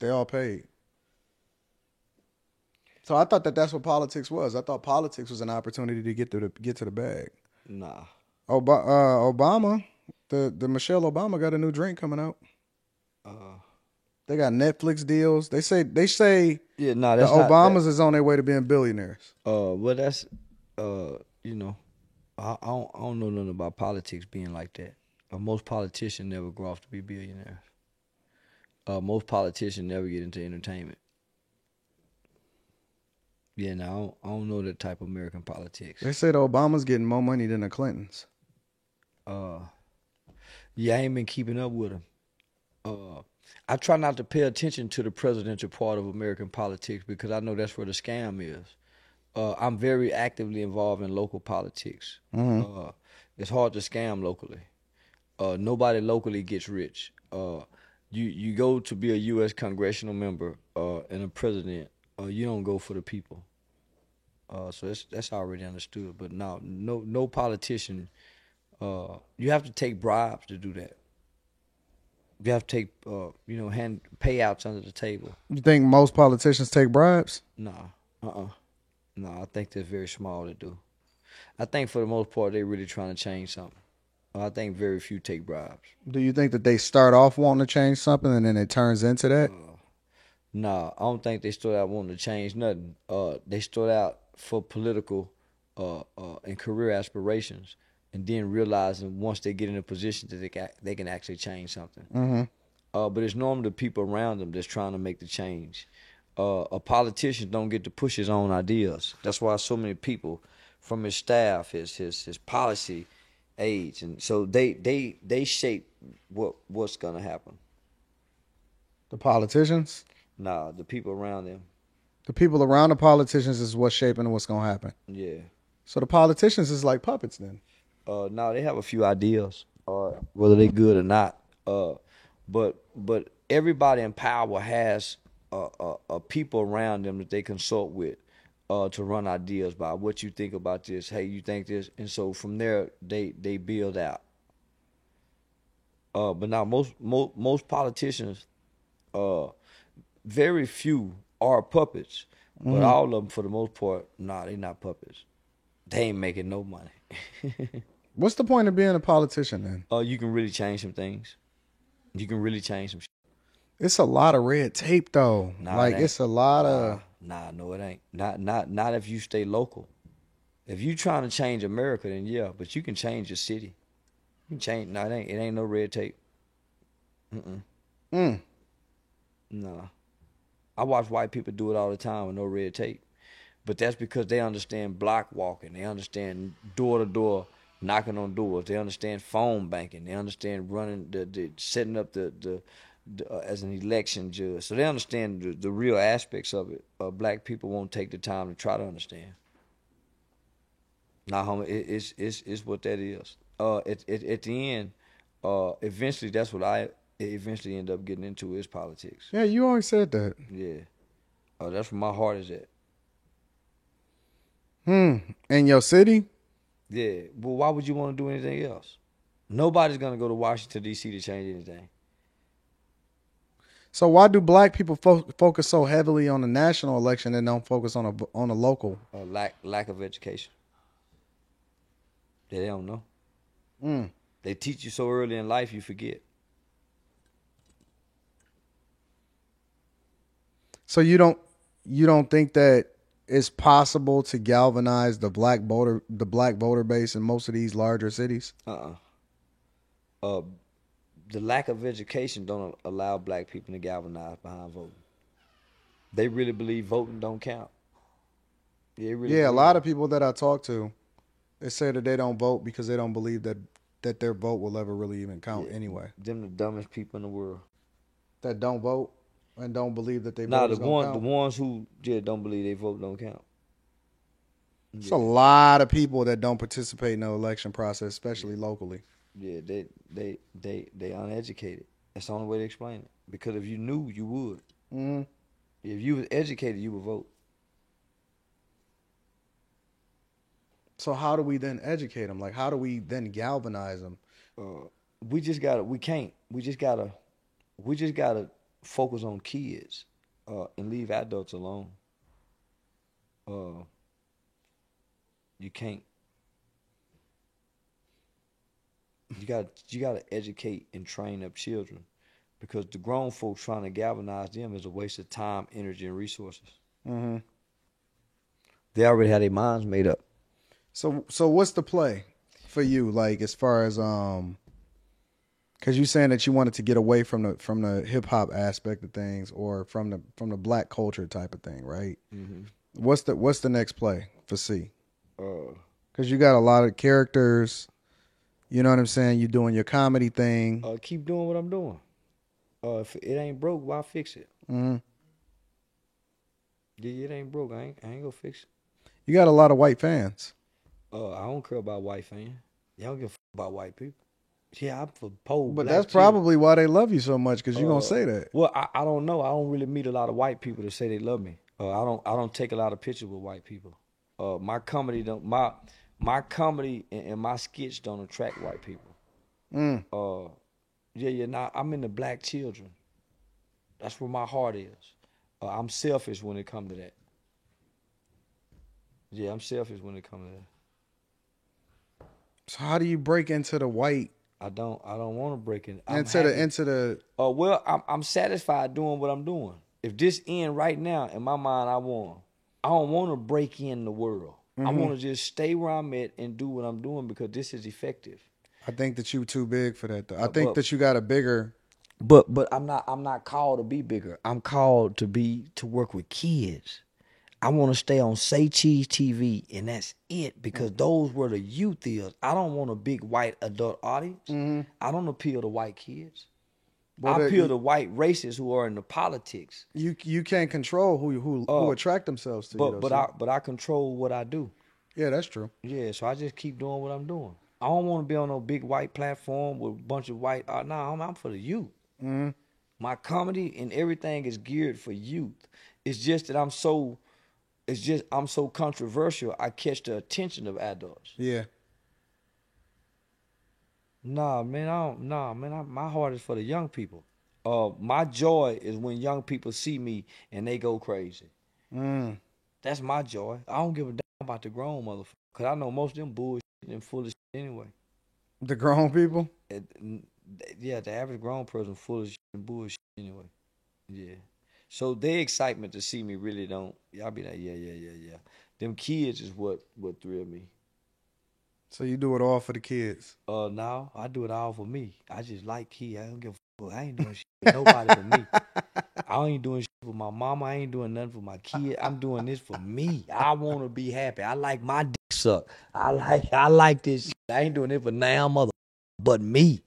They all paid. So I thought that that's what politics was. I thought politics was an opportunity to get to the bag. Nah. Obama, the Michelle Obama got a new drink coming out. Uh, They got Netflix deals. They say yeah, nah, the that's not that. Obamas is on their way to being billionaires. Well, that's you know, I don't know nothing about politics being like that. Most politicians never grow off to be billionaires. Most politicians never get into entertainment. Yeah, no, I don't know that type of American politics. They say the Obamas getting more money than the Clintons. Uh, yeah, I ain't been keeping up with them. Uh, I try not to pay attention to the presidential part of American politics because I know that's where the scam is. I'm very actively involved in local politics. Mm-hmm. It's hard to scam locally. Nobody locally gets rich. You go to be a U.S. congressional member and a president. You don't go for the people. So that's already understood. But no politician. You have to take bribes to do that. You have to take hand payouts under the table. You think most politicians take bribes? Nah, no. I think that's very small to do. I think for the most part they really trying to change something. I think very few take bribes. Do you think that they start off wanting to change something and then it turns into that? Nah, I don't think they start out wanting to change nothing. They start out for political and career aspirations, and then realizing once they get in a position that they can actually change something. Mm-hmm. But it's normally the people around them that's trying to make the change. A politician don't get to push his own ideas. That's why so many people from his staff, his policy aides, and so they shape what's gonna happen. The politicians? Nah, the people around them. The people around the politicians is what's shaping what's going to happen. Yeah. So the politicians is like puppets then. Now they have a few ideas, whether they good or not. But everybody in power has people around them that they consult with to run ideas by. What you think about this? Hey, you think this? And so from there they build out. But now most politicians, very few are puppets, but all of them for the most part, nah, they not puppets. They ain't making no money. What's the point of being a politician then? You can really change some things. You can really change some shit. It's a lot of red tape though. Nah, like it's a lot of no, it ain't. Not if you stay local. If you trying to change America, then yeah, but you can change your city. You can change. No, it ain't no red tape. No. I watch white people do it all the time with no red tape. But that's because they understand block walking. They understand door to door knocking on doors. They understand phone banking. They understand running the setting up the as an election judge. So they understand the real aspects of it. Black people won't take the time to try to understand. Nah, homie, it's what that is. At the end, eventually that's what I eventually end up getting into is politics. Yeah, you always said that. Yeah. That's where my heart is at. In your city? Yeah. Well, why would you want to do anything else? Nobody's gonna go to Washington D.C. to change anything. So why do black people focus so heavily on the national election and don't focus on a local? Lack of education. They don't know. They teach you so early in life, you forget. So you don't think that it's possible to galvanize the black voter base in most of these larger cities? The lack of education don't allow black people to galvanize behind voting. They really believe voting don't count. A lot of people that I talk to, they say that they don't vote because they don't believe that their vote will ever really even count anyway. Them the dumbest people in the world. That don't vote and don't believe that they Nah, vote is gonna count. the ones who don't believe they vote don't count. There's a lot of people that don't participate in the election process, especially locally. Yeah, they uneducated. That's the only way to explain it. Because if you knew, you would. Mm-hmm. If you was educated, you would vote. So how do we then educate them? Like, how do we then galvanize them? We just gotta focus on kids and leave adults alone. You can't. You got to educate and train up children, because the grown folks trying to galvanize them is a waste of time, energy, and resources. Mm-hmm. They already had their minds made up. So what's the play for you? Like, as far as because you saying that you wanted to get away from the hip hop aspect of things, or from the black culture type of thing, right? Mm-hmm. What's the next play for C? Because you got a lot of characters. You know what I'm saying? You're doing your comedy thing. Keep doing what I'm doing. If it ain't broke, why fix it? Mm-hmm. Yeah, it ain't broke. I ain't gonna fix it. You got a lot of white fans. I don't care about white fans. Y'all don't give a fuck about white people. Yeah, I'm for poor. But that's probably why they love you so much, because you're gonna say that. Well, I don't know. I don't really meet a lot of white people that say they love me. I don't take a lot of pictures with white people. My comedy my comedy and my skits don't attract white people. Nah, I'm in the black children. That's where my heart is. I'm selfish when it comes to that. Yeah, I'm selfish when it comes to that. So how do you break into the white? I don't want to break in. Into the. Well, I'm satisfied doing what I'm doing. If this end right now, in my mind, I don't want to break in the world. Mm-hmm. I want to just stay where I'm at and do what I'm doing, because this is effective. I think that you're too big for that, though. I think that you got a bigger. But I'm not called to be bigger. I'm called to work with kids. I want to stay on Say Cheese TV, and that's it, because those were the youth is. I don't want a big white adult audience. Mm-hmm. I don't appeal to white kids. I appeal to white racists who are in the politics. You can't control who attract themselves to you. But I control what I do. Yeah, that's true. Yeah, so I just keep doing what I'm doing. I don't want to be on no big white platform with a bunch of white. I'm for the youth. Mm-hmm. My comedy and everything is geared for youth. It's just that I'm so controversial. I catch the attention of adults. Yeah. Nah, man, my heart is for the young people. My joy is when young people see me and they go crazy. That's my joy. I don't give a damn about the grown motherfuckers, because I know most of them bullshit and full of shit anyway. The grown people? Yeah, the average grown person full of shit and bullshit anyway. Yeah. So their excitement to see me really don't. Y'all be like, yeah. Them kids is what thrill me. So you do it all for the kids? No, I do it all for me. I just like kids. I don't give a fuck. I ain't doing shit for nobody but me. I ain't doing shit for my mama. I ain't doing nothing for my kid. I'm doing this for me. I want to be happy. I like my dick suck. I like this shit. I ain't doing it for now, mother, but me.